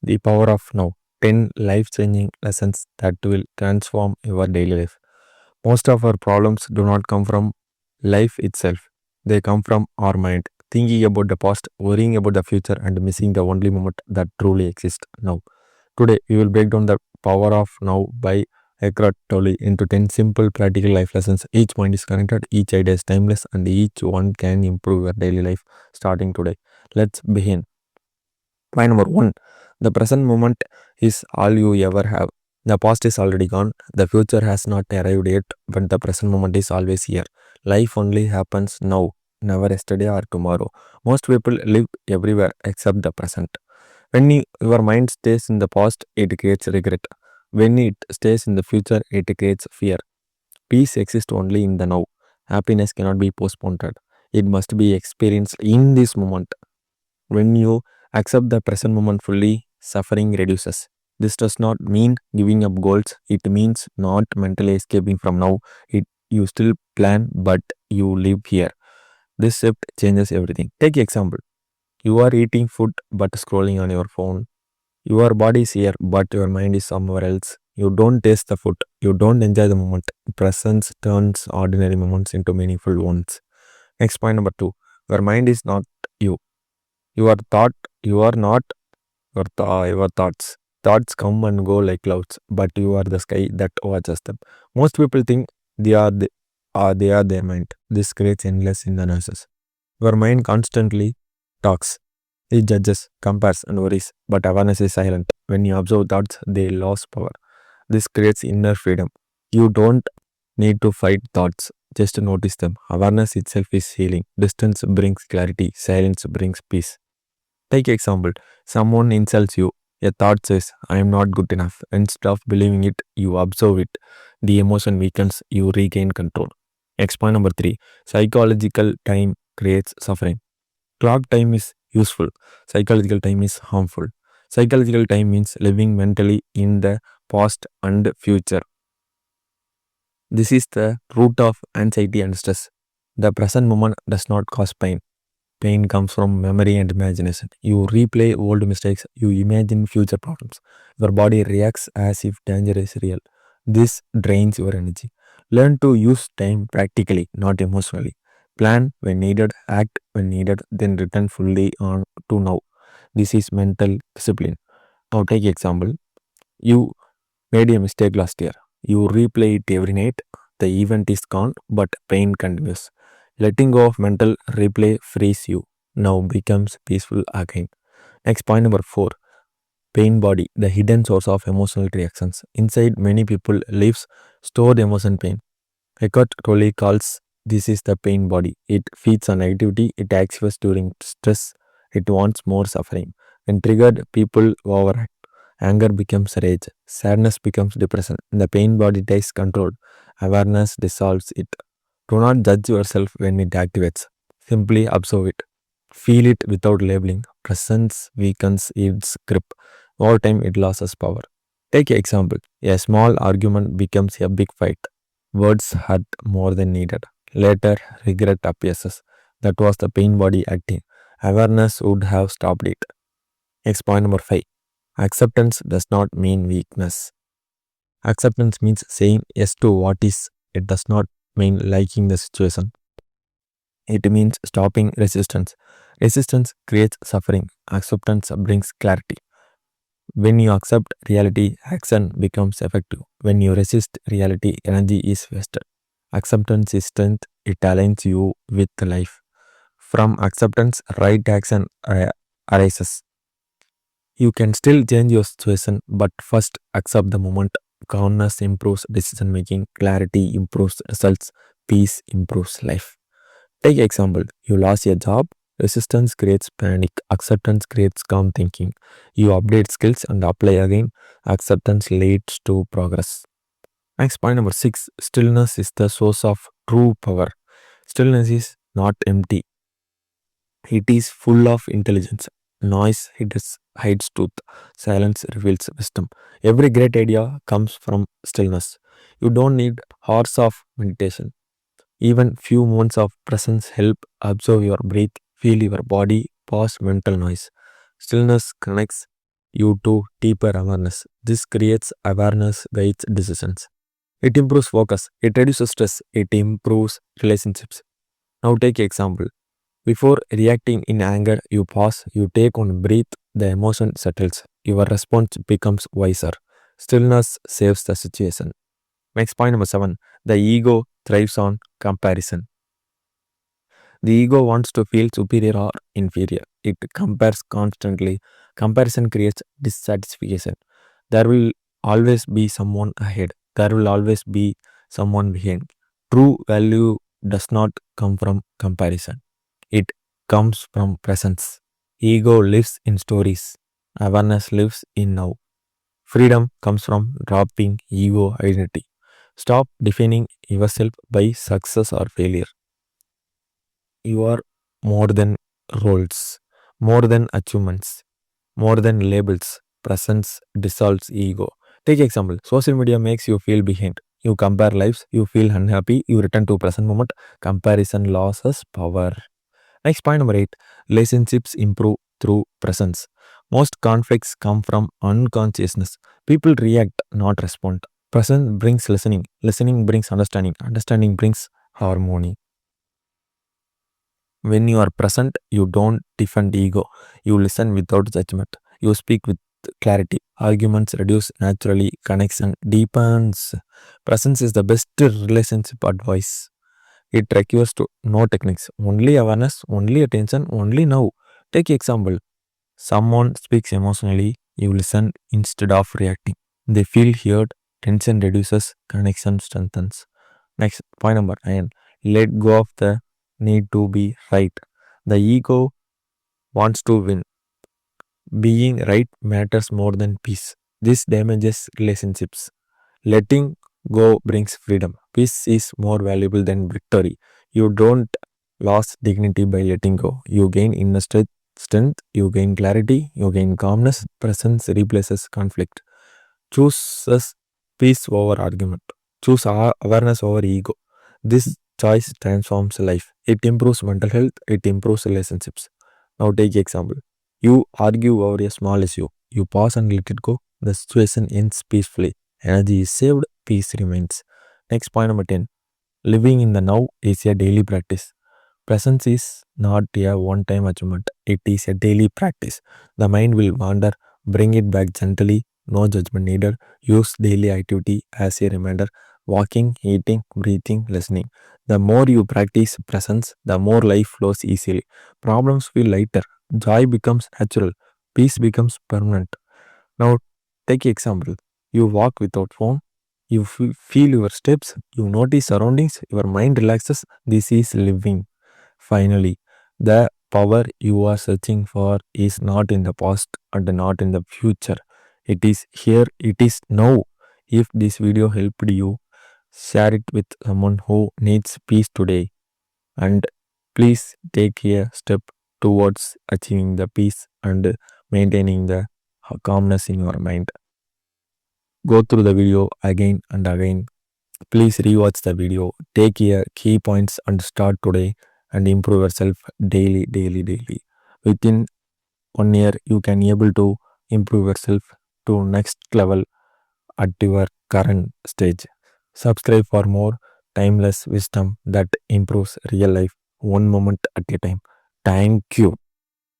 The power of now. 10 life changing lessons that will transform your daily life. Most of our problems do not come from life itself, they come from our mind, thinking about the past, worrying about the future, and missing the only moment that truly exists now. Today, we will break down the power of now by Eckhart Tolle into 10 simple practical life lessons. Each point is connected, each idea is timeless, and each one can improve your daily life starting today. Let's begin. Point number one, the present moment is all you ever have. The past is already gone, the future has not arrived yet, but the present moment is always here. Life only happens now, never yesterday or tomorrow. Most people live everywhere except the present. When your mind stays in the past, it creates regret. When it stays in the future, it creates fear. Peace exists only in the now. Happiness cannot be postponed. It must be experienced in this moment. When you accept the present moment fully, suffering reduces. This does not mean giving up goals. It means not mentally escaping from now. You still plan, but you live here. This shift changes everything. Take example. You are eating food but scrolling on your phone. Your body is here, but your mind is somewhere else. You don't taste the food. You don't enjoy the moment. Presence turns ordinary moments into meaningful ones. Next point number two. Your mind is not you. Your thought, you are not your thoughts. Thoughts come and go like clouds, but you are the sky that watches them. Most people think they are their mind. This creates endless in the noises. Your mind constantly talks. It judges, compares, and worries, but awareness is silent. When you observe thoughts, they lose power. This creates inner freedom. You don't need to fight thoughts, just notice them. Awareness itself is healing. Distance brings clarity, silence brings peace. Take example, someone insults you. A thought says, I am not good enough. Instead of believing it, you observe it. The emotion weakens, you regain control. Next point number three, psychological time creates suffering. Clock time is useful, psychological time is harmful. Psychological time means living mentally in the past and future. This is the root of anxiety and stress. The present moment does not cause pain. Pain comes from memory and imagination. You replay old mistakes, you imagine future problems. Your body reacts as if danger is real. This drains your energy. Learn to use time practically, not emotionally. Plan when needed, act when needed, then return fully on to now. This is mental discipline. Now take example. You made a mistake last year. You replay it every night. The event is gone, but pain continues. Letting go of mental replay frees you. Now becomes peaceful again. Next point number four. Pain body, the hidden source of emotional reactions. Inside many people lives stored emotion pain. Eckhart Tolle calls this is the pain body. It feeds on negativity. It activates during stress. It wants more suffering. When triggered, people overact. Anger becomes rage. Sadness becomes depression. The pain body takes control. Awareness dissolves it. Do not judge yourself when it activates. Simply observe it. Feel it without labeling. Presence weakens its grip. Over time, it loses power. Take an example. A small argument becomes a big fight. Words hurt more than needed. Later, regret appears. That was the pain body acting. Awareness would have stopped it. Next point number five. Acceptance does not mean weakness. Acceptance means saying yes to what is. It does not mean liking the situation. It means stopping resistance. Resistance creates suffering. Acceptance brings clarity. When you accept reality, action becomes effective. When you resist reality, energy is wasted. Acceptance is strength. It aligns you with life. From acceptance, right action arises. You can still change your situation, but first accept the moment. Calmness improves decision making, clarity improves results, peace improves life. Take example, you lost your job, resistance creates panic, acceptance creates calm thinking. You update skills and apply again, acceptance leads to progress. Next point number six, stillness is the source of true power. Stillness is not empty, it is full of intelligence. Noise hides truth. Silence reveals wisdom. Every great idea comes from stillness. You don't need hours of meditation. Even few moments of presence help observe your breath, feel your body, pause mental noise. Stillness connects. you to deeper awareness. This creates awareness guides decisions. It improves focus. It reduces stress. It improves relationships. Now take example. Before reacting in anger, you pause, you take one breath, the emotion settles. Your response becomes wiser. Stillness saves the situation. Next point number 7. The ego thrives on comparison. The ego wants to feel superior or inferior. It compares constantly. Comparison creates dissatisfaction. There will always be someone ahead. There will always be someone behind. True value does not come from comparison. It comes from presence. Ego lives in stories. Awareness lives in now. Freedom comes from dropping ego identity. Stop defining yourself by success or failure. You are more than roles, more than achievements, more than labels. Presence dissolves ego. Take example. Social media makes you feel behind. You compare lives, you feel unhappy, you return to present moment. Comparison loses power. Next point number 8. Relationships improve through presence. Most conflicts come from unconsciousness. People react, not respond. Presence brings listening. Listening brings understanding. Understanding brings harmony. When you are present, you don't defend ego. You listen without judgment. You speak with clarity. Arguments reduce naturally. Connection deepens. Presence is the best relationship advice. It requires to no techniques. Only awareness, only attention, only now. Take example. Someone speaks emotionally. You listen instead of reacting. They feel heard. Tension reduces. Connection strengthens. Next, point number 9. Let go of the need to be right. The ego wants to win. Being right matters more than peace. This damages relationships. Letting go brings freedom. Peace is more valuable than victory. You don't lose dignity by letting go. You gain inner strength, you gain clarity, you gain calmness. Presence replaces conflict. Chooses peace over argument. Choose awareness over ego. This choice transforms life. It improves mental health. It improves relationships. Now take example. You argue over a small issue. You pause and let it go. The situation ends peacefully. Energy is saved. Peace remains. Next point number 10. Living in the now is a daily practice. Presence is not a one time achievement, it is a daily practice. The mind will wander, bring it back gently, no judgment needed. Use daily activity as a reminder walking, eating, breathing, listening. The more you practice presence, the more life flows easily. Problems feel lighter, joy becomes natural, peace becomes permanent. Now, take example. You walk without phone, you feel your steps, you notice surroundings, your mind relaxes. This is living. Finally, the power you are searching for is not in the past and not in the future. It is here, it is now. If this video helped you, share it with someone who needs peace today. And please take a step towards achieving the peace and maintaining the calmness in your mind. Go through the video again and again. Please rewatch the video. Take your key points and start today and improve yourself daily, daily, daily. Within 1 year, you can able to improve yourself to next level at your current stage. Subscribe for more timeless wisdom that improves real life one moment at a time. Thank you.